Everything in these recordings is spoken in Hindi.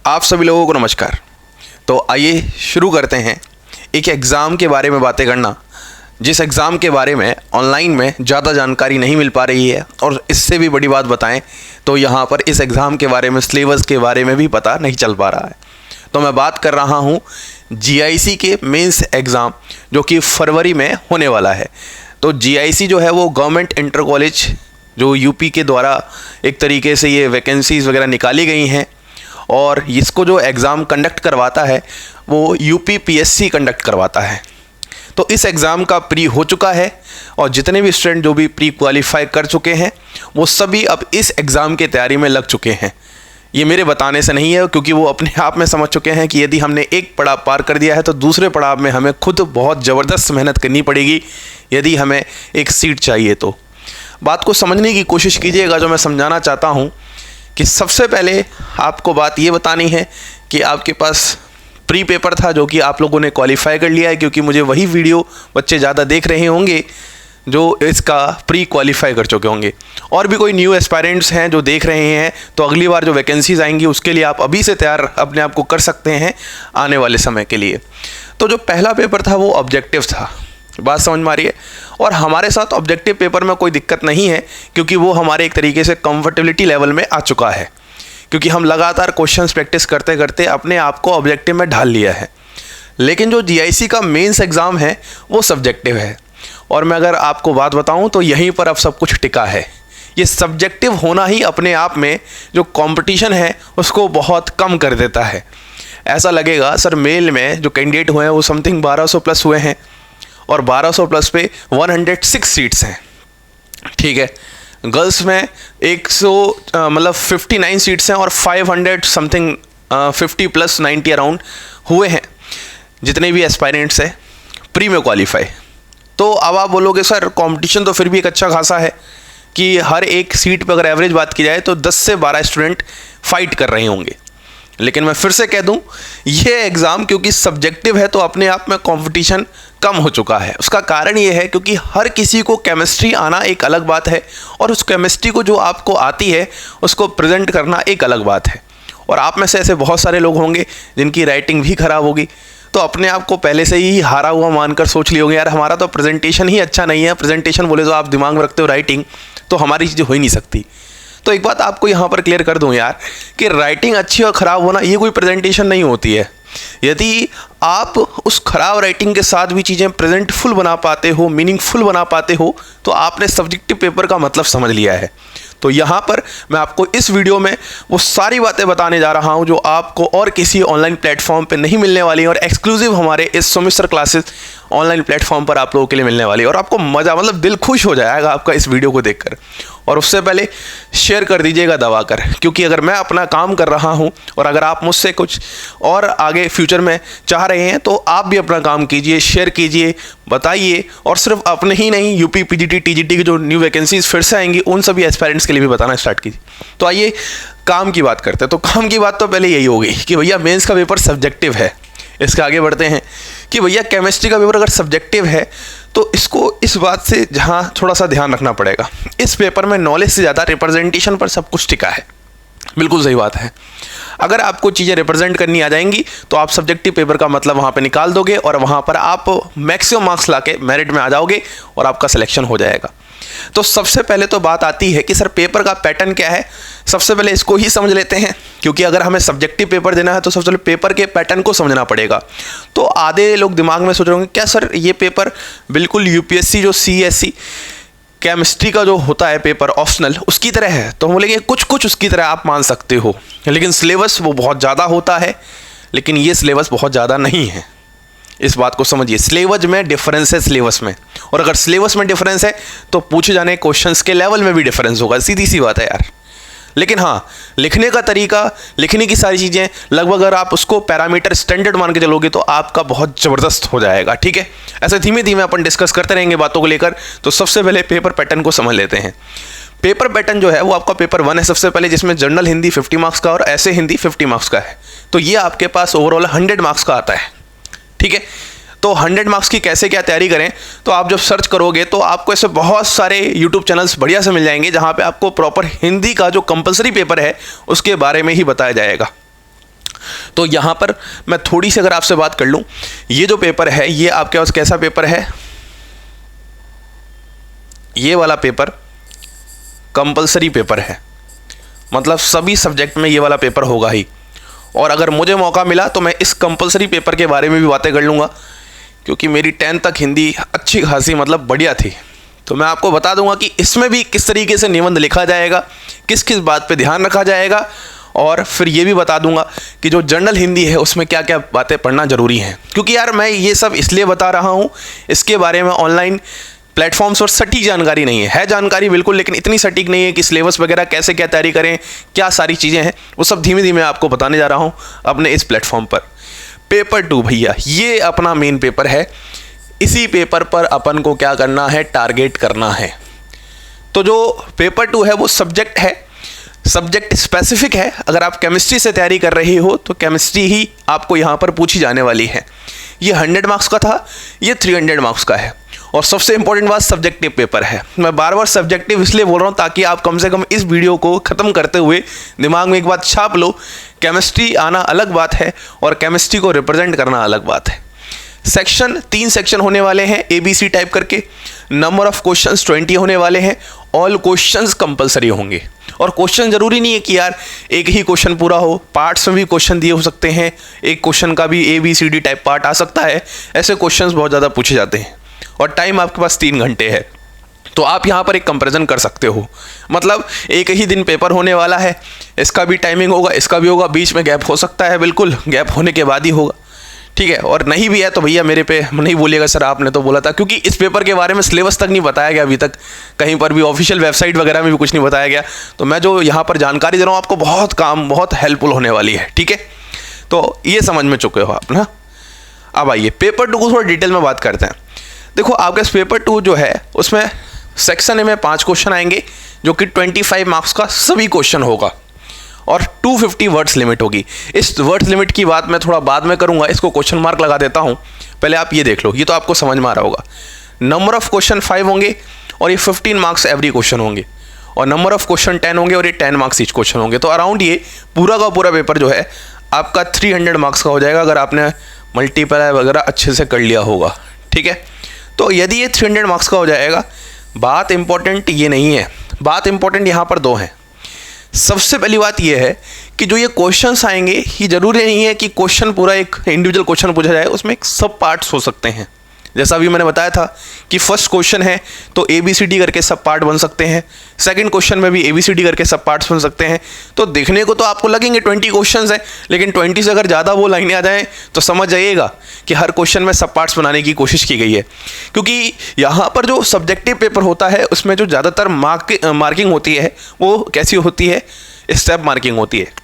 आप सभी लोगों को नमस्कार। तो आइए शुरू करते हैं एक एग्ज़ाम के बारे में बातें करना, जिस एग्ज़ाम के बारे में ऑनलाइन में ज़्यादा जानकारी नहीं मिल पा रही है। और इससे भी बड़ी बात बताएं तो यहाँ पर इस एग्ज़ाम के बारे में सिलेबस के बारे में भी पता नहीं चल पा रहा है। तो मैं बात कर रहा हूँ जीआईसी के मेंस एग्ज़ाम, जो कि फरवरी में होने वाला है। तो जीआईसी जो है वो गवर्नमेंट इंटर कॉलेज जो यूपी के द्वारा एक तरीके से ये वैकेंसीज़ वगैरह निकाली गई हैं, और इसको जो एग्ज़ाम कंडक्ट करवाता है वो यूपीपीएससी कंडक्ट करवाता है। तो इस एग्ज़ाम का प्री हो चुका है और जितने भी स्टूडेंट जो भी प्री क्वालिफाई कर चुके हैं वो सभी अब इस एग्ज़ाम की तैयारी में लग चुके हैं। ये मेरे बताने से नहीं है, क्योंकि वो अपने आप में समझ चुके हैं कि यदि हमने एक पड़ाव पार कर दिया है तो दूसरे पड़ाव में हमें खुद बहुत ज़बरदस्त मेहनत करनी पड़ेगी यदि हमें एक सीट चाहिए। तो बात को समझने की कोशिश कीजिएगा। जो मैं समझाना चाहता हूँ कि सबसे पहले आपको बात ये बतानी है कि आपके पास प्री पेपर था जो कि आप लोगों ने क्वालिफाई कर लिया है, क्योंकि मुझे वही वीडियो बच्चे ज़्यादा देख रहे होंगे जो इसका प्री क्वालिफाई कर चुके होंगे। और भी कोई न्यू एस्पायरेंट्स हैं जो देख रहे हैं तो अगली बार जो वैकेंसीज़ आएंगी उसके लिए आप अभी से तैयार अपने आप को कर सकते हैं आने वाले समय के लिए। तो जो पहला पेपर था वो ऑब्जेक्टिव था, बात समझ में आ रही है। और हमारे साथ ऑब्जेक्टिव पेपर में कोई दिक्कत नहीं है, क्योंकि वो हमारे एक तरीके से कंफर्टेबिलिटी लेवल में आ चुका है, क्योंकि हम लगातार क्वेश्चंस प्रैक्टिस करते करते अपने आप को ऑब्जेक्टिव में ढाल लिया है। लेकिन जो जीआईसी का मेंस एग्ज़ाम है वो सब्जेक्टिव है, और मैं अगर आपको बात बताऊं तो यहीं पर अब सब कुछ टिका है। ये सब्जेक्टिव होना ही अपने आप में जो कंपटीशन है उसको बहुत कम कर देता है। ऐसा लगेगा सर मेल में जो कैंडिडेट हुए हैं वो समथिंग 1200 प्लस हुए हैं, और 1200 प्लस पे 106 सीट्स हैं, ठीक है। गर्ल्स में 59 सीट्स हैं और 500 समथिंग 50 प्लस 90 अराउंड हुए हैं जितने भी एस्पायरेंट्स हैं प्री में क्वालिफाई। तो अब आप बोलोगे सर कंपटीशन तो फिर भी एक अच्छा खासा है कि हर एक सीट पर अगर एवरेज बात की जाए तो 10 से 12 स्टूडेंट फाइट कर रहे होंगे। लेकिन मैं फिर से कह दूं, ये एग्ज़ाम क्योंकि सब्जेक्टिव है तो अपने आप में कंपटीशन कम हो चुका है। उसका कारण ये है क्योंकि हर किसी को केमिस्ट्री आना एक अलग बात है, और उस केमिस्ट्री को जो आपको आती है उसको प्रेजेंट करना एक अलग बात है। और आप में से ऐसे बहुत सारे लोग होंगे जिनकी राइटिंग भी ख़राब होगी, तो अपने आप को पहले से ही हारा हुआ मानकर सोच लिए होंगे यार हमारा तो प्रेजेंटेशन ही अच्छा नहीं है। प्रेजेंटेशन बोले तो आप दिमाग में रखते हो राइटिंग, तो हमारी चीज़ हो ही नहीं सकती। तो एक बात आपको यहाँ पर क्लियर कर दूँ यार कि राइटिंग अच्छी और ख़राब होना ये कोई प्रेजेंटेशन नहीं होती है। यदि आप उस ख़राब राइटिंग के साथ भी चीज़ें प्रेजेंटफुल बना पाते हो, मीनिंगफुल बना पाते हो, तो आपने सब्जेक्टिव पेपर का मतलब समझ लिया है। तो यहाँ पर मैं आपको इस वीडियो में वो सारी बातें बताने जा रहा हूँ जो आपको और किसी ऑनलाइन प्लेटफॉर्म पे नहीं मिलने वाली, और एक्सक्लूसिव हमारे इस सुमिस्टर क्लासेस ऑनलाइन प्लेटफॉर्म पर आप लोगों के लिए मिलने वाली है। और आपको मज़ा, मतलब दिल खुश हो जाएगा आपका इस वीडियो को देखकर। और उससे पहले शेयर कर दीजिएगा दबाकर, क्योंकि अगर मैं अपना काम कर रहा हूं और अगर आप मुझसे कुछ और आगे फ्यूचर में चाह रहे हैं तो आप भी अपना काम कीजिए, शेयर कीजिए, बताइए। और सिर्फ अपने ही नहीं, यूपी पीजीटी टीजीटी की जो न्यू वैकेंसीज फिर से आएंगी उन सभी एस्पायरेंट्स के लिए भी बताना स्टार्ट कीजिए। तो आइए काम की बात करते हैं। तो काम की बात तो पहले यही होगी कि भैया मेंस का पेपर सब्जेक्टिव है। इसके आगे बढ़ते हैं कि भैया केमिस्ट्री का पेपर अगर सब्जेक्टिव है तो इसको इस बात से जहाँ थोड़ा सा ध्यान रखना पड़ेगा, इस पेपर में नॉलेज से ज़्यादा रिप्रेजेंटेशन पर सब कुछ टिका है। बिल्कुल सही बात है। अगर आपको चीज़ें रिप्रेजेंट करनी आ जाएंगी तो आप सब्जेक्टिव पेपर का मतलब वहाँ पे निकाल दोगे और वहाँ पर आप मैक्सिमम मार्क्स लाके मेरिट में आ जाओगे और आपका सिलेक्शन हो जाएगा। तो सबसे पहले तो बात आती है कि सर पेपर का पैटर्न क्या है। सबसे पहले इसको ही समझ लेते हैं, क्योंकि अगर हमें सब्जेक्टिव पेपर देना है तो सबसे पहले पेपर के पैटर्न को समझना पड़ेगा। तो आधे लोग दिमाग में सोच रहे होंगे क्या सर ये पेपर बिल्कुल यूपीएससी जो सीएससी केमिस्ट्री का जो होता है पेपर ऑप्शनल उसकी तरह है। तो हम बोलेंगे कुछ कुछ उसकी तरह आप मान सकते हो, लेकिन सिलेबस वो बहुत ज़्यादा होता है, लेकिन ये सिलेबस बहुत ज़्यादा नहीं है। इस बात को समझिए, सिलेबस में डिफरेंस है सिलेबस में, और अगर सिलेबस में डिफरेंस है तो पूछे जाने क्वेश्चंस के लेवल में भी डिफरेंस होगा। सीधी सी बात है यार। लेकिन हाँ, लिखने का तरीका, लिखने की सारी चीज़ें लगभग अगर आप उसको पैरामीटर स्टैंडर्ड मान के चलोगे तो आपका बहुत ज़बरदस्त हो जाएगा, ठीक है। ऐसे धीमे धीमे अपन डिस्कस करते रहेंगे बातों को लेकर। तो सबसे पहले पेपर पैटर्न को समझ लेते हैं। पेपर पैटर्न जो है वो आपका पेपर 1 है सबसे पहले, जिसमें जनरल हिंदी 50 मार्क्स का और ऐसे हिंदी 50 मार्क्स का है। तो ये आपके पास ओवरऑल 100 मार्क्स का आता है, ठीक है। तो 100 मार्क्स की कैसे क्या तैयारी करें, तो आप जब सर्च करोगे तो आपको ऐसे बहुत सारे यूट्यूब चैनल्स बढ़िया से मिल जाएंगे जहाँ पे आपको प्रॉपर हिंदी का जो कंपलसरी पेपर है उसके बारे में ही बताया जाएगा। तो यहाँ पर मैं थोड़ी सी अगर आपसे बात कर लूँ, ये जो पेपर है ये आपके पास कैसा पेपर है, ये वाला पेपर कंपलसरी पेपर है, मतलब सभी सब्जेक्ट में ये वाला पेपर होगा ही। और अगर मुझे मौका मिला तो मैं इस कंपलसरी पेपर के बारे में भी बातें कर लूँगा, क्योंकि मेरी 10th तक हिंदी अच्छी खासी मतलब बढ़िया थी। तो मैं आपको बता दूंगा कि इसमें भी किस तरीके से निबंध लिखा जाएगा, किस किस बात पे ध्यान रखा जाएगा, और फिर ये भी बता दूंगा कि जो जनरल हिंदी है उसमें क्या क्या बातें पढ़ना ज़रूरी है। क्योंकि यार मैं ये सब इसलिए बता रहा हूँ, इसके बारे में ऑनलाइन प्लेटफॉर्म्स पर सटीक जानकारी नहीं है जानकारी बिल्कुल, लेकिन इतनी सटीक नहीं है कि सिलेबस वगैरह कैसे क्या तैयारी करें, क्या सारी चीज़ें हैं, वो सब धीमे धीमे आपको बताने जा रहा हूँ अपने इस प्लेटफॉर्म पर। पेपर 2 भैया ये अपना मेन पेपर है, इसी पेपर पर अपन को क्या करना है, टारगेट करना है। तो जो पेपर 2 है वो सब्जेक्ट है, सब्जेक्ट स्पेसिफिक है। अगर आप केमिस्ट्री से तैयारी कर रही हो तो केमिस्ट्री ही आपको यहाँ पर पूछी जाने वाली है। ये 100 मार्क्स का था, ये 300 मार्क्स का है। और सबसे इंपॉर्टेंट बात, सब्जेक्टिव पेपर है। मैं बार बार सब्जेक्टिव इसलिए बोल रहा हूँ ताकि आप कम से कम इस वीडियो को ख़त्म करते हुए दिमाग में एक बात छाप लो, केमिस्ट्री आना अलग बात है और केमिस्ट्री को रिप्रेजेंट करना अलग बात है। सेक्शन 3 सेक्शन होने वाले हैं ABC टाइप करके। नंबर ऑफ क्वेश्चंस 20 होने वाले हैं। ऑल क्वेश्चंस कंपलसरी होंगे। और क्वेश्चन जरूरी नहीं है कि यार एक ही क्वेश्चन पूरा हो, पार्ट्स में भी क्वेश्चन दिए हो सकते हैं। एक क्वेश्चन का भी ABCD टाइप पार्ट आ सकता है। ऐसे क्वेश्चंस बहुत ज़्यादा पूछे जाते हैं और टाइम आपके पास 3 घंटे है। तो आप यहाँ पर एक कंपैरिजन कर सकते हो, मतलब एक ही दिन पेपर होने वाला है, इसका भी टाइमिंग होगा, इसका भी होगा, बीच में गैप हो सकता है, बिल्कुल गैप होने के बाद ही होगा, ठीक है। और नहीं भी है तो भैया मेरे पे नहीं बोलिएगा सर आपने तो बोला था, क्योंकि इस पेपर के बारे में सिलेबस तक नहीं बताया गया अभी तक, कहीं पर भी ऑफिशियल वेबसाइट वगैरह में भी कुछ नहीं बताया गया। तो मैं जो यहाँ पर जानकारी दे रहा हूँ आपको बहुत हेल्पफुल होने वाली है, ठीक है। तो ये समझ में चुके हो आप ना। अब आइए पेपर 2 को थोड़ा डिटेल में बात करते हैं। देखो आपके इस पेपर 2 जो है उसमें सेक्शन ए में 5 क्वेश्चन आएंगे, जो कि 25 मार्क्स का सभी क्वेश्चन होगा और 250 वर्ड्स लिमिट होगी। इस वर्ड्स लिमिट की बात मैं थोड़ा बाद में करूंगा, इसको क्वेश्चन मार्क लगा देता हूं, पहले आप ये देख लो, ये तो आपको समझ में आ रहा होगा। नंबर ऑफ क्वेश्चन 5 होंगे और ये 15 मार्क्स एवरी क्वेश्चन होंगे, और नंबर ऑफ क्वेश्चन 10 होंगे और ये 10 मार्क्स ईच क्वेश्चन होंगे। तो अराउंड ये पूरा का पूरा पेपर जो है आपका 300 मार्क्स का हो जाएगा, अगर आपने मल्टीप्लाई वगैरह अच्छे से कर लिया होगा, ठीक है। तो यदि ये 300 मार्क्स का हो जाएगा, बात इंपॉर्टेंट ये नहीं है, बात इंपॉर्टेंट यहाँ पर 2 हैं। सबसे पहली बात ये है कि जो ये क्वेश्चंस आएंगे, ये जरूरी नहीं है कि क्वेश्चन पूरा एक इंडिविजुअल क्वेश्चन पूछा जाए, उसमें एक सब पार्ट्स हो सकते हैं। जैसा अभी मैंने बताया था कि फर्स्ट क्वेश्चन है तो ABCD करके सब पार्ट बन सकते हैं, सेकंड क्वेश्चन में भी ABCD करके सब पार्ट्स बन सकते हैं। तो देखने को तो आपको लगेंगे 20 क्वेश्चंस हैं, लेकिन 20 से अगर ज़्यादा वो लाइनें आ जाएँ तो समझ जाइएगा कि हर क्वेश्चन में सब पार्ट्स बनाने की कोशिश की गई है। क्योंकि यहाँ पर जो सब्जेक्टिव पेपर होता है उसमें जो ज़्यादातर मार्किंग होती है वो कैसी होती है, स्टेप मार्किंग होती है।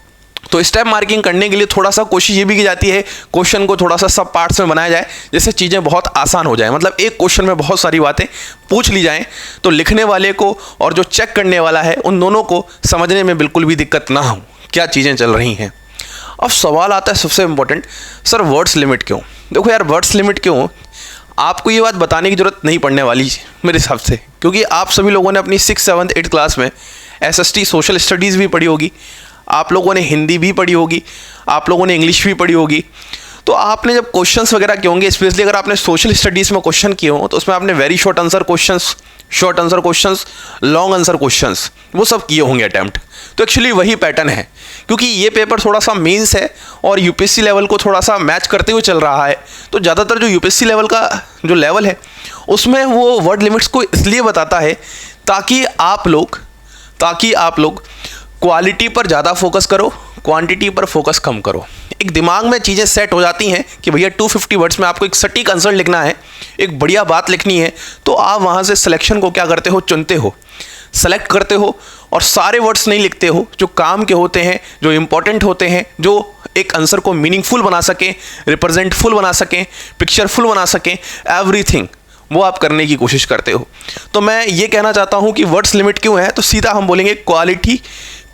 तो स्टेप मार्किंग करने के लिए थोड़ा सा कोशिश ये भी की जाती है क्वेश्चन को थोड़ा सा सब पार्ट्स में बनाया जाए, जिससे चीज़ें बहुत आसान हो जाए। मतलब एक क्वेश्चन में बहुत सारी बातें पूछ ली जाएं तो लिखने वाले को और जो चेक करने वाला है उन दोनों को समझने में बिल्कुल भी दिक्कत ना हो क्या चीज़ें चल रही हैं। अब सवाल आता है सबसे इम्पोर्टेंट, सर वर्ड्स लिमिट क्यों? देखो यार वर्ड्स लिमिट क्यों, आपको ये बात बताने की ज़रूरत नहीं पड़ने वाली मेरे हिसाब से, क्योंकि आप सभी लोगों ने अपनी 6th 7th 8th क्लास में SST सोशल स्टडीज़ भी पढ़ी होगी, आप लोगों ने हिंदी भी पढ़ी होगी, आप लोगों ने इंग्लिश भी पढ़ी होगी। तो आपने जब क्वेश्चंस वगैरह किए होंगे, स्पेशली अगर आपने सोशल स्टडीज़ में क्वेश्चन किए हों तो उसमें आपने very short answer questions, short answer questions, long answer questions वो सब किए होंगे अटैम्प्ट। तो एक्चुअली वही पैटर्न है, क्योंकि ये पेपर थोड़ा सा मेंस है और UPSC लेवल को थोड़ा सा मैच करते हुए चल रहा है। तो ज़्यादातर जो UPSC लेवल का जो लेवल है उसमें वो वर्ड लिमिट्स को इसलिए बताता है ताकि आप लोग क्वालिटी पर ज़्यादा फोकस करो, क्वांटिटी पर फोकस कम करो। एक दिमाग में चीज़ें सेट हो जाती हैं कि भैया 250 वर्ड्स में आपको एक सटीक आंसर लिखना है, एक बढ़िया बात लिखनी है, तो आप वहाँ से सिलेक्शन को क्या करते हो, चुनते हो, सेलेक्ट करते हो और सारे वर्ड्स नहीं लिखते हो जो काम के होते हैं, जो इंपॉर्टेंट होते हैं, जो एक आंसर को मीनिंगफुल बना सकें, रिप्रेजेंटफुल बना सकें, पिक्चरफुल बना सकें, एवरीथिंग वो आप करने की कोशिश करते हो। तो मैं ये कहना चाहता हूँ कि वर्ड्स लिमिट क्यों है, तो सीधा हम बोलेंगे क्वालिटी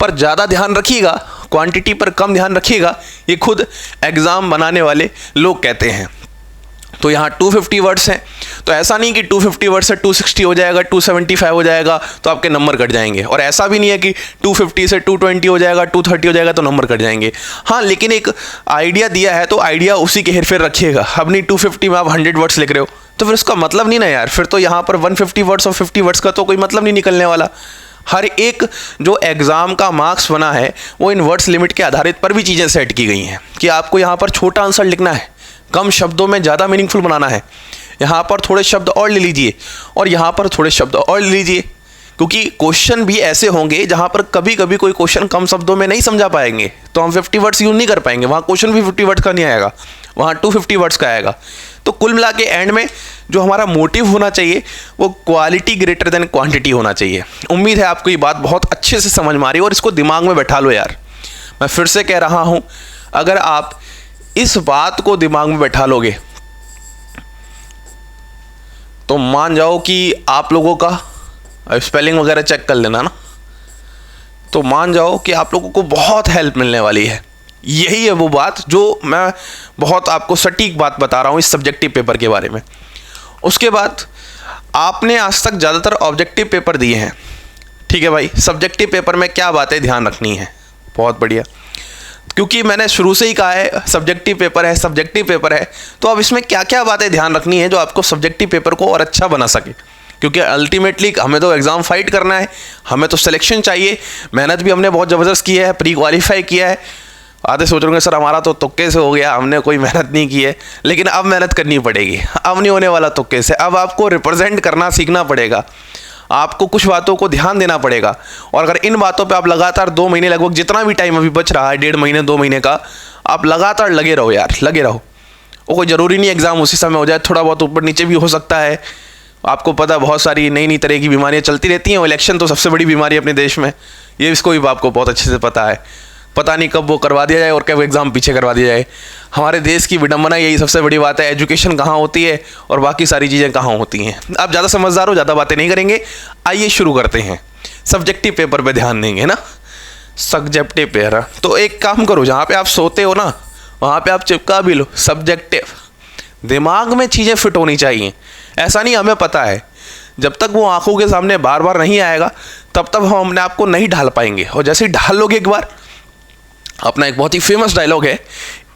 पर ज़्यादा ध्यान रखिएगा, क्वांटिटी पर कम ध्यान रखिएगा, ये खुद एग्ज़ाम बनाने वाले लोग कहते हैं। तो यहाँ 250 वर्ड्स हैं, तो ऐसा नहीं कि 250 वर्ड से 260 हो जाएगा, 275 हो जाएगा तो आपके नंबर कट जाएंगे, और ऐसा भी नहीं है कि 250 से 220 हो जाएगा, 230 हो जाएगा तो नंबर कट जाएंगे। हाँ, लेकिन एक आइडिया दिया है तो आइडिया उसी के हेरफेर रखिएगा। अब नहीं 250 में आप 100 वर्ड्स लिख रहे हो तो फिर उसका मतलब नहीं ना यार, फिर तो यहाँ पर 150 वर्ड्स और 50 वर्ड्स का तो कोई मतलब नहीं निकलने वाला। हर एक जो एग्ज़ाम का मार्क्स बना है वो इन वर्ड्स लिमिट के आधारित पर भी चीज़ें सेट की गई हैं कि आपको यहाँ पर छोटा आंसर लिखना है, कम शब्दों में ज़्यादा मीनिंगफुल बनाना है, यहाँ पर थोड़े शब्द और ले लीजिए और यहाँ पर थोड़े शब्द और ले लीजिए, क्योंकि क्वेश्चन भी ऐसे होंगे जहाँ पर कभी कभी कोई क्वेश्चन कम शब्दों में नहीं समझा पाएंगे तो हम 50 वर्ड्स यूज़ नहीं कर पाएंगे, वहाँ क्वेश्चन भी 50 वर्ड्स का नहीं आएगा, वहाँ 250 वर्ड्स का आएगा। तो कुल मिला के एंड में जो हमारा मोटिव होना चाहिए वो क्वालिटी ग्रेटर देन क्वांटिटी होना चाहिए। उम्मीद है आपको ये बात बहुत अच्छे से समझ में आ रही है और इसको दिमाग में बैठा लो यार। मैं फिर से कह रहा हूँ, अगर आप इस बात को दिमाग में बैठा लोगे तो मान जाओ कि आप लोगों का स्पेलिंग वगैरह चेक कर लेना ना, तो मान जाओ कि आप लोगों को बहुत हेल्प मिलने वाली है। यही है वो बात जो मैं बहुत आपको सटीक बात बता रहा हूँ इस सब्जेक्टिव पेपर के बारे में। उसके बाद आपने आज तक ज़्यादातर ऑब्जेक्टिव पेपर दिए हैं, ठीक है भाई। सब्जेक्टिव पेपर में क्या बातें ध्यान रखनी है, बहुत बढ़िया, क्योंकि मैंने शुरू से ही कहा है सब्जेक्टिव पेपर है, सब्जेक्टिव पेपर है, तो अब इसमें क्या क्या बातें ध्यान रखनी है जो आपको सब्जेक्टिव पेपर को और अच्छा बना सके, क्योंकि अल्टीमेटली हमें तो एग्ज़ाम फाइट करना है, हमें तो सिलेक्शन चाहिए। मेहनत भी हमने बहुत ज़बरदस्त की है, प्री क्वालिफाई किया है। आधे सोच रहे होंगे सर हमारा तो तुक्के से हो गया, हमने कोई मेहनत नहीं की है, लेकिन अब मेहनत करनी पड़ेगी। अब नहीं होने वाला तुक्के से, अब आपको रिप्रेजेंट करना सीखना पड़ेगा, आपको कुछ बातों को ध्यान देना पड़ेगा। और अगर इन बातों पे आप लगातार 2 महीने, लगभग जितना भी टाइम अभी बच रहा है, 1.5 महीने 2 महीने का, आप लगातार लगे रहो यार, लगे रहो। वो कोई ज़रूरी नहीं एग्ज़ाम उसी समय हो जाए, थोड़ा बहुत ऊपर नीचे भी हो सकता है। आपको पता बहुत सारी नई नई तरह की बीमारियाँ चलती रहती हैं, इलेक्शन तो सबसे बड़ी बीमारी अपने देश में, ये इसको भी आपको बहुत अच्छे से पता है। पता नहीं कब वो करवा दिया जाए और कब एग्ज़ाम पीछे करवा दिया जाए। हमारे देश की विडंबना यही सबसे बड़ी बात है, एजुकेशन कहाँ होती है और बाकी सारी चीज़ें कहाँ होती हैं। आप ज़्यादा समझदार हो, ज़्यादा बातें नहीं करेंगे, आइए शुरू करते हैं। सब्जेक्टिव पेपर पे ध्यान देंगे ना, सब्जेक्टिव पेपर। तो एक काम करो, जहाँ पे आप सोते हो ना वहाँ पे आप चिपका भी लो सब्जेक्टिव। दिमाग में चीज़ें फिट होनी चाहिए। ऐसा नहीं हमें पता है, जब तक वो आंखों के सामने बार बार नहीं आएगा तब तक हम अपने आप को नहीं ढाल पाएंगे। और जैसे ही ढाल लोगे एक बार, अपना एक बहुत ही फेमस डायलॉग है,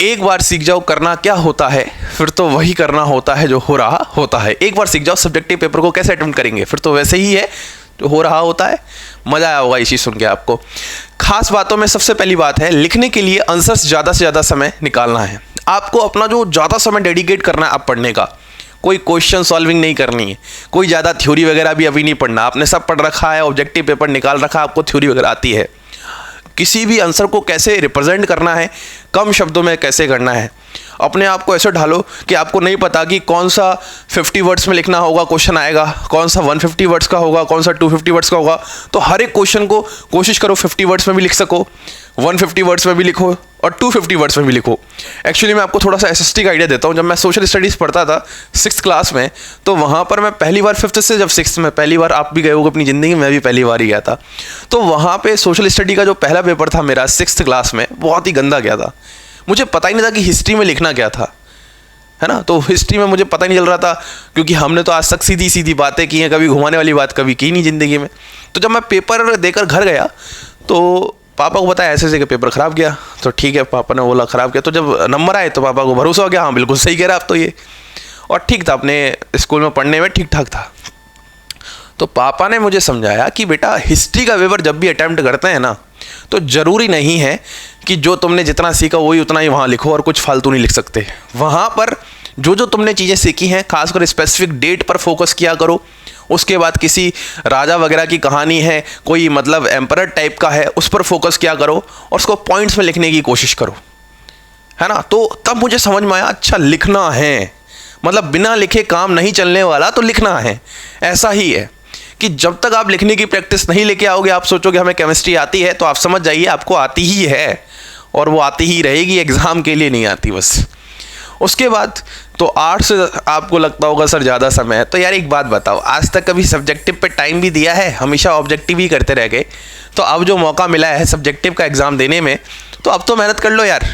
एक बार सीख जाओ करना क्या होता है, फिर तो वही करना होता है जो हो रहा होता है। एक बार सीख जाओ सब्जेक्टिव पेपर को कैसे अटेम्प्ट करेंगे, फिर तो वैसे ही है जो हो रहा होता है। मज़ा आया होगा ये चीज़ सुन के आपको। खास बातों में सबसे पहली बात है, लिखने के लिए आंसर्स ज़्यादा से ज़्यादा समय निकालना है। आपको अपना जो ज़्यादा समय डेडिकेट करना है आप पढ़ने का, कोई क्वेश्चन सॉल्विंग नहीं करनी है, कोई ज़्यादा थ्योरी वगैरह भी अभी नहीं पढ़ना। आपने सब पढ़ रखा है, ऑब्जेक्टिव पेपर निकाल रखा, आपको थ्योरी वगैरह आती है। किसी भी आंसर को कैसे रिप्रेजेंट करना है, कम शब्दों में कैसे करना है, अपने आप को ऐसे ढालो कि आपको नहीं पता कि कौन सा 50 वर्ड्स में लिखना होगा क्वेश्चन आएगा, कौन सा 150 वर्ड्स का होगा, कौन सा 250 वर्ड्स का होगा। तो हर एक क्वेश्चन को कोशिश करो 50 वर्ड्स में भी लिख सको, 150 वर्ड्स में भी लिखो और 250 वर्ड्स में भी लिखो। एक्चुअली मैं आपको थोड़ा सा एसएसटी का आइडिया देता हूँ। जब मैं सोशल स्टडीज़ पढ़ता था 6th क्लास में, तो वहाँ पर मैं पहली बार 5th से जब 6th में पहली बार, आप भी गए होगे अपनी ज़िंदगी में, मैं भी पहली बार ही गया था, तो वहाँ पे सोशल स्टडी का जो पहला पेपर था मेरा 6th क्लास में, बहुत ही गंदा गया था। मुझे पता ही नहीं था कि हिस्ट्री में लिखना क्या था, है ना। तो हिस्ट्री में मुझे पता ही नहीं चल रहा था, क्योंकि हमने तो आज तक सीधी सीधी बातें की हैं, कभी घुमाने वाली बात कभी की नहीं ज़िंदगी में। तो जब मैं पेपर देकर घर गया तो पापा को बताया ऐसे ऐसे कि पेपर ख़राब गया। तो ठीक है, पापा ने बोला ख़राब गया। तो जब नंबर आए तो पापा को भरोसा हो गया, हाँ बिल्कुल सही कह रहा आप तो ये, और ठीक था, अपने स्कूल में पढ़ने में ठीक ठाक था। तो पापा ने मुझे समझाया कि बेटा हिस्ट्री का पेपर जब भी अटैम्प्ट करते हैं ना, तो ज़रूरी नहीं है कि जो तुमने जितना सीखा वही उतना ही वहाँ लिखो और कुछ फालतू नहीं लिख सकते। वहाँ पर जो जो तुमने चीज़ें सीखी हैं, खासकर स्पेसिफिक डेट पर फोकस किया करो। उसके बाद किसी राजा वगैरह की कहानी है, कोई मतलब एम्परर टाइप का है, उस पर फोकस किया करो और उसको पॉइंट्स में लिखने की कोशिश करो, है ना। तो तब मुझे समझ में आया, अच्छा लिखना है, मतलब बिना लिखे काम नहीं चलने वाला, तो लिखना है। ऐसा ही है कि जब तक आप लिखने की प्रैक्टिस नहीं लेके आओगे, आप सोचोगे हमें केमिस्ट्री आती है, तो आप समझ जाइए आपको आती ही है और वो आती ही रहेगी, एग्ज़ाम के लिए नहीं आती बस। उसके बाद तो आर्ट्स से आपको लगता होगा सर ज़्यादा समय है, तो यार एक बात बताओ, आज तक कभी सब्जेक्टिव पे टाइम भी दिया है? हमेशा ऑब्जेक्टिव ही करते रह गए। तो अब जो मौका मिला है सब्जेक्टिव का एग्ज़ाम देने में, तो अब तो मेहनत कर लो यार।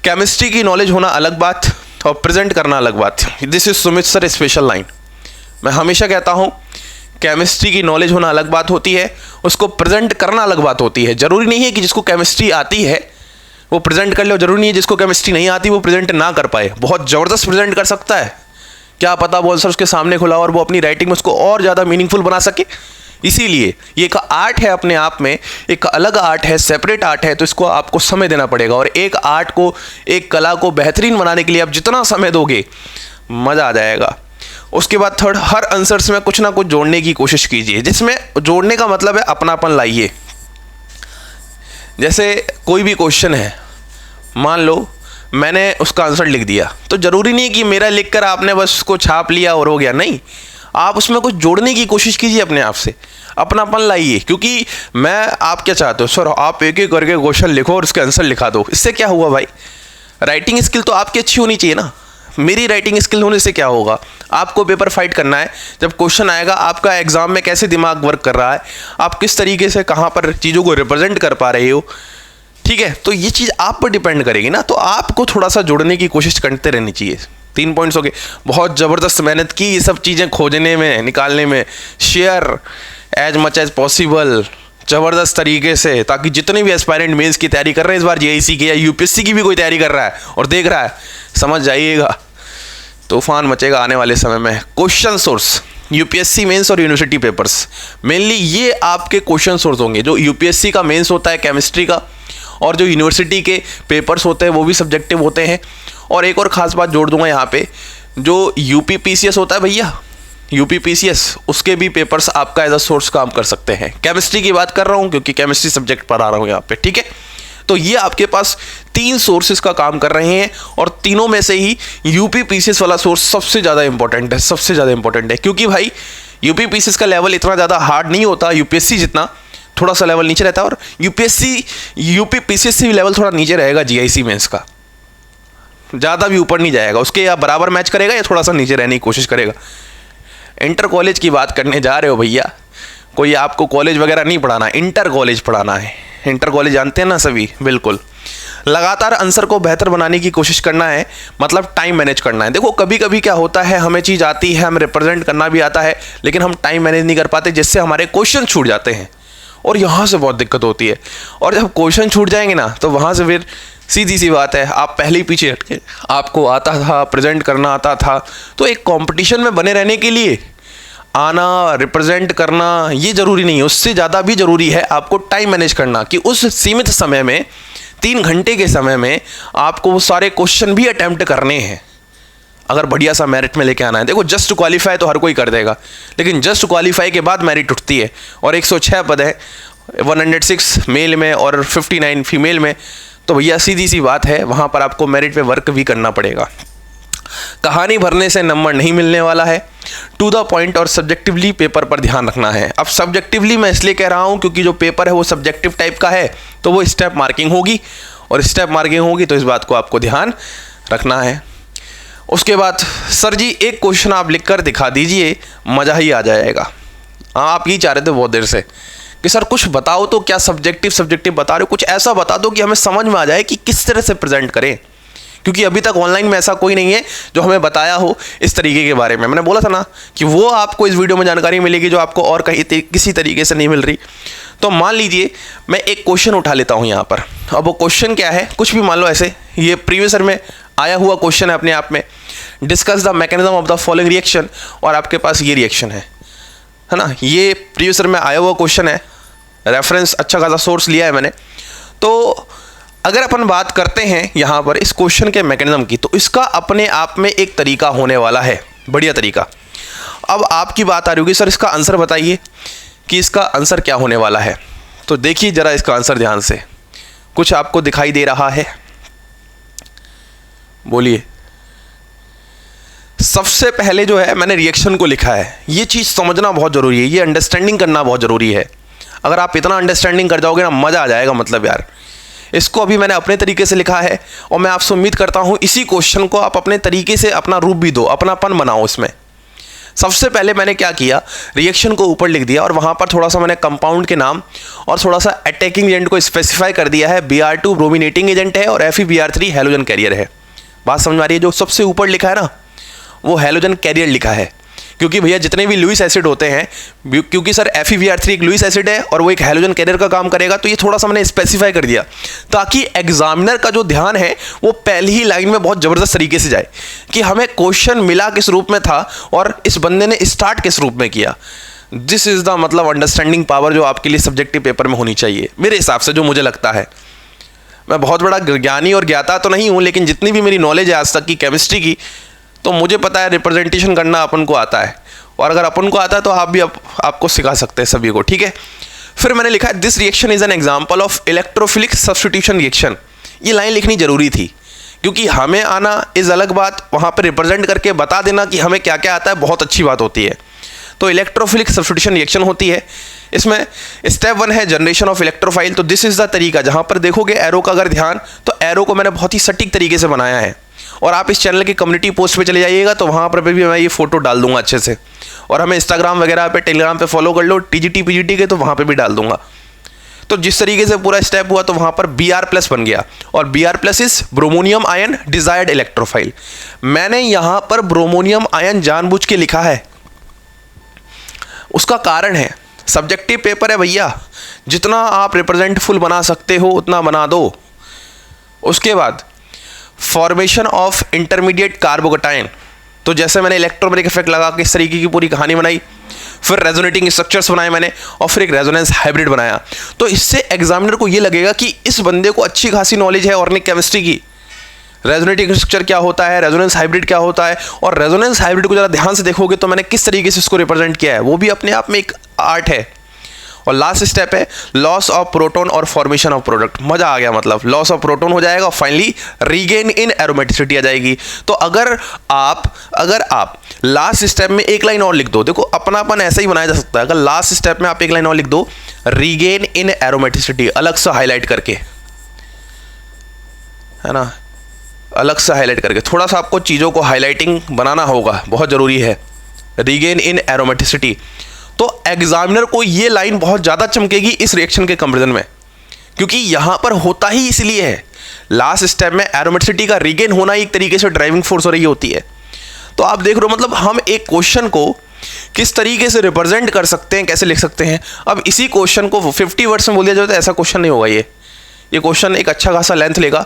केमिस्ट्री की नॉलेज होना अलग बात, और प्रेजेंट करना अलग बात। This is Sumit sir special line. मैं हमेशा कहता हूँ केमिस्ट्री की नॉलेज होना अलग बात होती है, उसको प्रेजेंट करना अलग बात होती है। जरूरी नहीं है कि जिसको केमिस्ट्री आती है वो प्रेजेंट कर ले, जरूरी नहीं है जिसको केमिस्ट्री नहीं आती वो प्रेजेंट ना कर पाए। बहुत ज़बरदस्त प्रेजेंट कर सकता है, क्या पता वो आंसर उसके सामने खुला और वो अपनी राइटिंग में उसको और ज़्यादा मीनिंगफुल बना सके। इसीलिए ये एक आर्ट है, अपने आप में एक अलग आर्ट है, सेपरेट आर्ट है, तो इसको आपको समय देना पड़ेगा। और एक आर्ट को, एक कला को बेहतरीन बनाने के लिए आप जितना समय दोगे मज़ा आ जाएगा। उसके बाद थर्ड, हर आंसर्स में कुछ ना कुछ जोड़ने की कोशिश कीजिए, जिसमें जोड़ने का मतलब है अपनापन लाइए। जैसे कोई भी क्वेश्चन है, मान लो मैंने उसका आंसर लिख दिया, तो ज़रूरी नहीं कि मेरा लिखकर आपने बस उसको छाप लिया और हो गया, नहीं, आप उसमें कुछ जोड़ने की कोशिश कीजिए, अपने आप से अपनापन लाइए। क्योंकि आप क्या चाहते हो सर, आप एक एक करके क्वेश्चन लिखो और उसके आंसर लिखा दो, इससे क्या हुआ भाई? राइटिंग स्किल तो आपकी अच्छी होनी चाहिए ना। मेरी राइटिंग स्किल होने से क्या होगा? आपको पेपर फाइट करना है, जब क्वेश्चन आएगा आपका एग्जाम में कैसे दिमाग वर्क कर रहा है, आप किस तरीके से कहाँ पर चीज़ों को रिप्रेजेंट कर पा रहे हो, ठीक है, तो ये चीज़ आप पर डिपेंड करेगी ना। तो आपको थोड़ा सा जोड़ने की कोशिश करते रहनी चाहिए। 3 पॉइंट्स हो गए। बहुत ज़बरदस्त मेहनत की ये सब चीज़ें खोजने में, निकालने में। Share as much as possible ज़बरदस्त तरीके से, ताकि जितने भी एस्पायरेंट मेंस की तैयारी कर रहे हैं इस बार, जेईसी की या यूपीएससी की भी कोई तैयारी कर रहा है और देख रहा है, समझ जाइएगा तूफान मचेगा आने वाले समय में। क्वेश्चन सोर्स, यूपीएससी मेंस और यूनिवर्सिटी पेपर्स, मेनली ये आपके क्वेश्चन सोर्स होंगे। जो यूपीएससी का मेंस होता है केमिस्ट्री का, और जो यूनिवर्सिटी के पेपर्स होते हैं वो भी सब्जेक्टिव होते हैं। और एक और ख़ास बात जोड़ दूंगा यहाँ पे, जो यूपीपीसीएस होता है भैया, यूपीपीसीएस, उसके भी पेपर्स आपका एज अ सोर्स काम कर सकते हैं। केमिस्ट्री की बात कर रहा हूँ क्योंकि केमिस्ट्री सब्जेक्ट पढ़ा रहा हूँ यहाँ पे, ठीक है। तो ये आपके पास 3 सोर्सेज का काम कर रहे हैं, और तीनों में से ही यूपीपीसीएस वाला सोर्स सबसे ज़्यादा इंपॉर्टेंट है, सबसे ज़्यादा इंपॉर्टेंट है। क्योंकि भाई यूपीपीसीएस का लेवल इतना ज़्यादा हार्ड नहीं होता, यूपीएससी जितना थोड़ा सा लेवल नीचे रहता है, और यूपीपीसीएस से भी लेवल थोड़ा नीचे रहेगा जीआईसी मेंस का, ज़्यादा भी ऊपर नहीं जाएगा उसके, या बराबर मैच करेगा या थोड़ा सा नीचे रहने की कोशिश करेगा। इंटर कॉलेज की बात करने जा रहे हो भैया, कोई आपको कॉलेज वगैरह नहीं पढ़ाना, इंटर कॉलेज पढ़ाना है। इंटर कॉलेज जानते हैं ना सभी, बिल्कुल। लगातार आंसर को बेहतर बनाने की कोशिश करना है, मतलब टाइम मैनेज करना है। देखो कभी कभी क्या होता है, हमें चीज़ आती है, हम रिप्रेजेंट करना भी आता है, लेकिन हम टाइम मैनेज नहीं कर पाते, जिससे हमारे क्वेश्चन छूट जाते हैं, और यहाँ से बहुत दिक्कत होती है। और जब क्वेश्चन छूट जाएंगे ना, तो वहाँ से फिर सीधी सी बात है, आप पहले ही पीछे हटके, आपको आता था, प्रेजेंट करना आता था, तो एक कंपटीशन में बने रहने के लिए आना, रिप्रेजेंट करना ये ज़रूरी नहीं है, उससे ज़्यादा भी ज़रूरी है आपको टाइम मैनेज करना, कि उस सीमित समय में 3 घंटे के समय में आपको वो सारे क्वेश्चन भी अटैम्प्ट करने हैं, अगर बढ़िया सा मेरिट में लेके आना है। देखो जस्ट क्वालिफाई तो हर कोई कर देगा, लेकिन जस्ट क्वालिफाई के बाद मेरिट उठती है, और 106 पद है, 106 मेल में और 59 फीमेल में, तो भैया सीधी सी बात है, वहाँ पर आपको मेरिट पे वर्क भी करना पड़ेगा। कहानी भरने से नंबर नहीं मिलने वाला है, टू द पॉइंट और सब्जेक्टिवली पेपर पर ध्यान रखना है। अब सब्जेक्टिवली मैं इसलिए कह रहा हूँ क्योंकि जो पेपर है वो सब्जेक्टिव टाइप का है, तो वो स्टेप मार्किंग होगी, और स्टेप मार्किंग होगी तो इस बात को आपको ध्यान रखना है। उसके बाद सर जी एक क्वेश्चन आप लिख कर दिखा दीजिए, मज़ा ही आ जाएगा। हाँ, आप यही चाह रहे थे बहुत देर से कि सर कुछ बताओ तो, क्या सब्जेक्टिव बता रहे हो, कुछ ऐसा बता दो कि हमें समझ में आ जाए कि किस तरह से प्रेजेंट करें, क्योंकि अभी तक ऑनलाइन में ऐसा कोई नहीं है जो हमें बताया हो इस तरीके के बारे में। मैंने बोला था ना कि वो आपको इस वीडियो में जानकारी मिलेगी जो आपको और कहीं किसी तरीके से नहीं मिल रही। तो मान लीजिए मैं एक क्वेश्चन उठा लेता हूँ यहाँ पर। अब वो क्वेश्चन क्या है, कुछ भी मान लो ऐसे, ये प्रीवियस ईयर में आया हुआ क्वेश्चन है अपने आप में, discuss the mechanism of the following reaction, और आपके पास ये रिएक्शन है ना, ये प्रीवियस ईयर में आया हुआ क्वेश्चन है, रेफरेंस अच्छा खासा सोर्स लिया है मैंने। तो अगर अपन बात करते हैं यहाँ पर इस क्वेश्चन के मैकेनिज्म की, तो इसका अपने आप में एक तरीका होने वाला है, बढ़िया तरीका। अब आपकी बात आ रही होगी सर इसका आंसर बताइए कि इसका आंसर क्या होने वाला है। तो देखिए ज़रा इसका आंसर ध्यान से, कुछ आपको दिखाई दे रहा है, बोलिए। सबसे पहले जो है मैंने रिएक्शन को लिखा है, ये चीज़ समझना बहुत ज़रूरी है, ये अंडरस्टैंडिंग करना बहुत ज़रूरी है। अगर आप इतना अंडरस्टैंडिंग कर जाओगे ना, मज़ा आ जाएगा, मतलब यार। इसको अभी मैंने अपने तरीके से लिखा है, और मैं आपसे उम्मीद करता हूँ इसी क्वेश्चन को आप अपने तरीके से अपना रूप भी दो, अपनापन बनाओ इसमें। सबसे पहले मैंने क्या किया, रिएक्शन को ऊपर लिख दिया, और वहाँ पर थोड़ा सा मैंने कंपाउंड के नाम और थोड़ा सा अटैकिंग एजेंट को स्पेसिफाई कर दिया है। Br2 ब्रोमिनेटिंग एजेंट है और Fe Br3 हैलोजन कैरियर है। बात समझ में आ रही है? जो सबसे ऊपर लिखा है ना वो हैलोजन कैरियर लिखा है, क्योंकि भैया जितने भी लुईस एसिड होते हैं, क्योंकि सर FeVr3 एक लुईस एसिड है और वो एक हैलोजन कैरियर का काम करेगा, तो ये थोड़ा सा मैंने स्पेसिफाई कर दिया ताकि एग्जामिनर का जो ध्यान है वो पहली ही लाइन में बहुत ज़बरदस्त तरीके से जाए कि हमें क्वेश्चन मिला किस रूप में था और इस बंदे ने स्टार्ट किस रूप में किया। दिस इज़ द मतलब अंडरस्टैंडिंग पावर जो आपके लिए सब्जेक्टिव पेपर में होनी चाहिए मेरे हिसाब से, जो मुझे लगता है। मैं बहुत बड़ा ज्ञानी और ज्ञाता तो नहीं हूँ, लेकिन जितनी भी मेरी नॉलेज है आज तक की केमिस्ट्री की, तो मुझे पता है रिप्रेजेंटेशन करना अपन को आता है, और अगर अपन को आता है तो आप भी आपको सिखा सकते हैं सभी को, ठीक है। फिर मैंने लिखा है this reaction is an example of electrophilic substitution reaction. ये लाइन लिखनी जरूरी थी क्योंकि हमें आना इज़ अलग बात, वहाँ पर रिप्रेजेंट करके बता देना कि हमें क्या क्या आता है बहुत अच्छी बात होती है। तो इलेक्ट्रोफिलिक सब्स्टिट्यूशन रिएक्शन होती है। इसमें स्टेप 1 है जनरेशन ऑफ इलेक्ट्रोफाइल। तो दिस इज़ द तरीका, जहाँ पर देखोगे एरो का अगर ध्यान, तो एरो को मैंने बहुत ही सटीक तरीके से बनाया है। और आप इस चैनल की कम्युनिटी पोस्ट पे चले जाइएगा तो वहाँ पर भी मैं ये फोटो डाल दूंगा अच्छे से, और हमें इंस्टाग्राम वगैरह पे टेलीग्राम पे फॉलो कर लो TGT PGT के, तो वहाँ पे भी डाल दूंगा। तो जिस तरीके से पूरा स्टेप हुआ तो वहाँ पर Br+ बन गया, और Br+ is bromonium ion desired electrophile. मैंने यहाँ पर ब्रोमोनियम आयन जानबूझ के लिखा है, उसका कारण है सब्जेक्टिव पेपर है भैया, जितना आप रिप्रेजेंटफुल बना सकते हो उतना बना दो। उसके बाद फॉर्मेशन ऑफ इंटरमीडिएट कार्बोकटायन, तो जैसे मैंने इलेक्ट्रोमेरिक इफेक्ट लगा के इस तरीके की पूरी कहानी बनाई, फिर रेजोनेटिंग स्ट्रक्चर्स बनाए मैंने, और फिर एक रेजोनेंस हाइब्रिड बनाया। तो इससे एग्जामिनर को ये लगेगा कि इस बंदे को अच्छी खासी नॉलेज है ऑर्गेनिक केमिस्ट्री की। रेजोनेटिंग स्ट्रक्चर क्या होता है, रेजोनेंस हाइब्रिड क्या होता है, और रेजोनेंस हाइब्रिड को ज़रा ध्यान से देखोगे तो मैंने किस तरीके से इसको रिप्रेजेंट किया है, वो भी अपने आप में एक आर्ट है। और लास्ट स्टेप है लॉस ऑफ प्रोटॉन और फॉर्मेशन ऑफ प्रोडक्ट। मजा आ गया, मतलब लॉस ऑफ प्रोटॉन हो जाएगा और फाइनली रीगेन इन एरोमेटिसिटी आ जाएगी। तो अगर आप लास्ट स्टेप में एक लाइन और लिख दो, देखो अपनापन ऐसा ही बनाया जा सकता है। अगर लास्ट स्टेप में आप एक लाइन और लिख दो रीगेन इन एरोमेटिसिटी, अलग से हाईलाइट करके, है ना, अलग से हाईलाइट करके, थोड़ा सा आपको चीज़ों को हाईलाइटिंग बनाना होगा, बहुत ज़रूरी है। रीगेन इन एरोमेटिसिटी, तो एग्जामिनर को ये लाइन बहुत ज़्यादा चमकेगी इस रिएक्शन के कंपैरिजन में, क्योंकि यहाँ पर होता ही इसलिए है। लास्ट स्टेप में एरोमेटिसिटी का रीगेन होना एक तरीके से ड्राइविंग फोर्स हो रही होती है। तो आप देख रहे हो, मतलब हम एक क्वेश्चन को किस तरीके से रिप्रेजेंट कर सकते हैं, कैसे लिख सकते हैं। अब इसी क्वेश्चन को 50 वर्ड्स में बोल दिया जाए तो ऐसा क्वेश्चन नहीं होगा। ये क्वेश्चन एक अच्छा खासा लेंथ लेगा,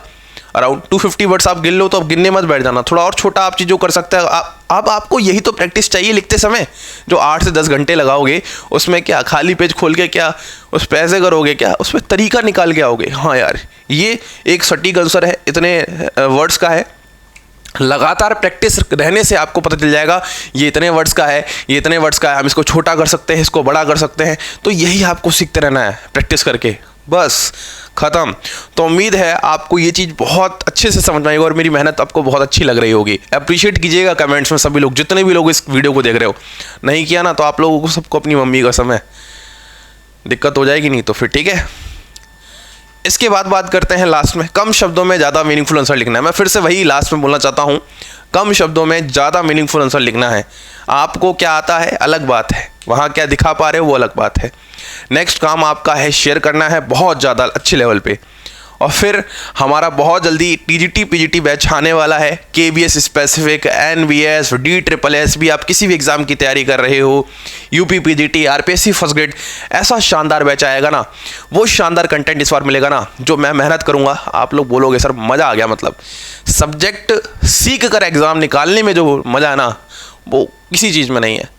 अराउंड 250 वर्ड्स आप गिन लो, तो अब गिनने मत बैठ जाना, थोड़ा और छोटा आप चीज़ों कर सकते हैं। अब आपको यही तो प्रैक्टिस चाहिए लिखते समय, जो 8 से 10 घंटे लगाओगे उसमें क्या खाली पेज खोल के क्या उस पे ऐसे करोगे, क्या उस पर तरीका निकाल के आओगे। हाँ यार, ये एक सटीक आंसर है, इतने वर्ड्स का है। लगातार प्रैक्टिस रहने से आपको पता चल जाएगा ये इतने वर्ड्स का है, ये इतने वर्ड्स का है, हम इसको छोटा कर सकते हैं, इसको बड़ा कर सकते हैं। तो यही आपको सीखते रहना है प्रैक्टिस करके, बस ख़त्म। तो उम्मीद है आपको ये चीज़ बहुत अच्छे से समझ में आएगी और मेरी मेहनत आपको बहुत अच्छी लग रही होगी। अप्रिशिएट कीजिएगा कमेंट्स में सभी लोग, जितने भी लोग इस वीडियो को देख रहे हो। नहीं किया ना तो आप लोगों को सबको अपनी मम्मी का समय दिक्कत हो जाएगी, नहीं तो फिर ठीक है। इसके बाद बात करते हैं लास्ट में, कम शब्दों में ज़्यादा मीनिंगफुल आंसर लिखना है। मैं फिर से वही लास्ट में बोलना चाहता हूँ, कम शब्दों में ज़्यादा मीनिंगफुल आंसर लिखना है। आपको क्या आता है अलग बात है, वहाँ क्या दिखा पा रहे हो वो अलग बात है। नेक्स्ट काम आपका है शेयर करना है बहुत ज़्यादा अच्छे लेवल पे। और फिर हमारा बहुत जल्दी TGT PGT बैच आने वाला है, KBS स्पेसिफिक, NBS, DSSS भी, आप किसी भी एग्ज़ाम की तैयारी कर रहे हो, UP PGT, RPSC first grade, ऐसा शानदार बैच आएगा ना, वो शानदार कंटेंट इस बार मिलेगा ना, जो मैं मेहनत करूँगा। आप लोग बोलोगे सर मज़ा आ गया, मतलब सब्जेक्ट सीख कर एग्ज़ाम निकालने में जो मज़ा है ना वो किसी चीज़ में नहीं है।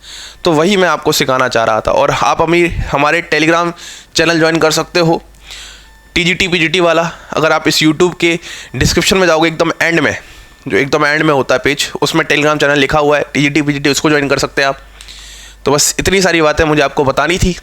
तो वही मैं आपको सिखाना चाह रहा था। और आप हमारे टेलीग्राम चैनल ज्वाइन कर सकते हो, TGT PGT वाला। अगर आप इस YouTube के डिस्क्रिप्शन में जाओगे, एकदम एंड में, जो एकदम एंड में होता है पेज, उसमें टेलीग्राम चैनल लिखा हुआ है TGT PGT, उसको ज्वाइन कर सकते हैं आप। तो बस इतनी सारी बातें मुझे आपको बतानी थी।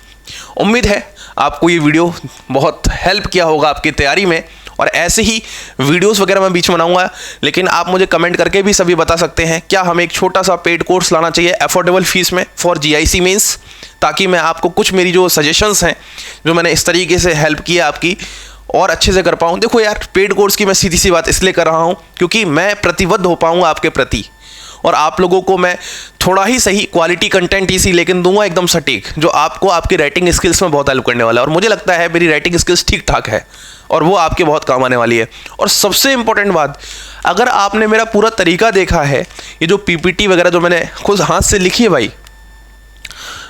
उम्मीद है आपको ये वीडियो बहुत हेल्प किया होगा आपकी तैयारी में, और ऐसे ही वीडियोस वगैरह मैं बीच में बनाऊंगा। लेकिन आप मुझे कमेंट करके भी सभी बता सकते हैं क्या हमें एक छोटा सा पेड कोर्स लाना चाहिए अफोर्डेबल फीस में फॉर GIC मेंस, ताकि मैं आपको कुछ मेरी जो सजेशंस हैं, जो मैंने इस तरीके से हेल्प की है आपकी, और अच्छे से कर पाऊँ। देखो यार, पेड कोर्स की मैं सीधी सी बात इसलिए कर रहा हूँ क्योंकि मैं प्रतिबद्ध हो पाऊँगा आपके प्रति, और आप लोगों को मैं थोड़ा ही सही क्वालिटी कंटेंट इसी, लेकिन दूंगा एकदम सटीक, जो आपको आपकी राइटिंग स्किल्स में बहुत हेल्प करने वाला है। और मुझे लगता है मेरी राइटिंग स्किल्स ठीक ठाक है और वो आपके बहुत काम आने वाली है। और सबसे इंपॉर्टेंट बात, अगर आपने मेरा पूरा तरीका देखा है, ये जो पीपीटी वगैरह जो मैंने खुद हाथ से लिखी है भाई,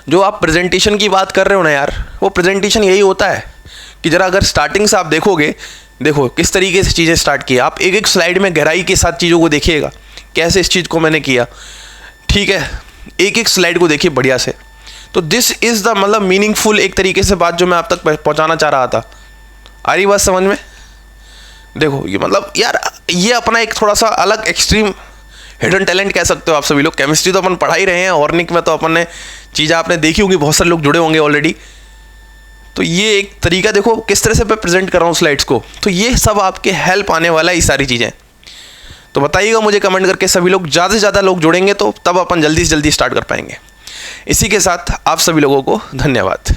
जो आप प्रेजेंटेशन की बात कर रहे हो ना यार, वो प्रेजेंटेशन यही होता है कि ज़रा अगर स्टार्टिंग से आप देखोगे, देखो किस तरीके से चीज़ें स्टार्ट की, आप एक एक स्लाइड में गहराई के साथ चीज़ों को देखिएगा, कैसे इस चीज़ को मैंने किया, ठीक है, एक एक स्लाइड को देखिए बढ़िया से। तो दिस इज़ द मतलब मीनिंगफुल एक तरीके से बात जो मैं आप तक पहुंचाना चाह रहा था। आ रही बात समझ में? देखो ये मतलब यार, ये अपना एक थोड़ा सा अलग एक्सट्रीम हिडन टैलेंट कह सकते हो आप सभी लोग। केमिस्ट्री तो अपन पढ़ा ही रहे हैं, ऑर्गेनिक में तो अपन ने चीज़ें आपने देखी होंगी, बहुत सारे लोग जुड़े होंगे ऑलरेडी। तो ये एक तरीका देखो किस तरह से मैं प्रेजेंट कर रहा हूँ स्लाइड्स को, तो ये सब आपके हेल्प आने वाला है, ये सारी चीज़ें। तो बताइएगा मुझे कमेंट करके, सभी लोग ज़्यादा से ज़्यादा लोग जुड़ेंगे तो तब अपन जल्दी से जल्दी स्टार्ट कर पाएंगे। इसी के साथ आप सभी लोगों को धन्यवाद।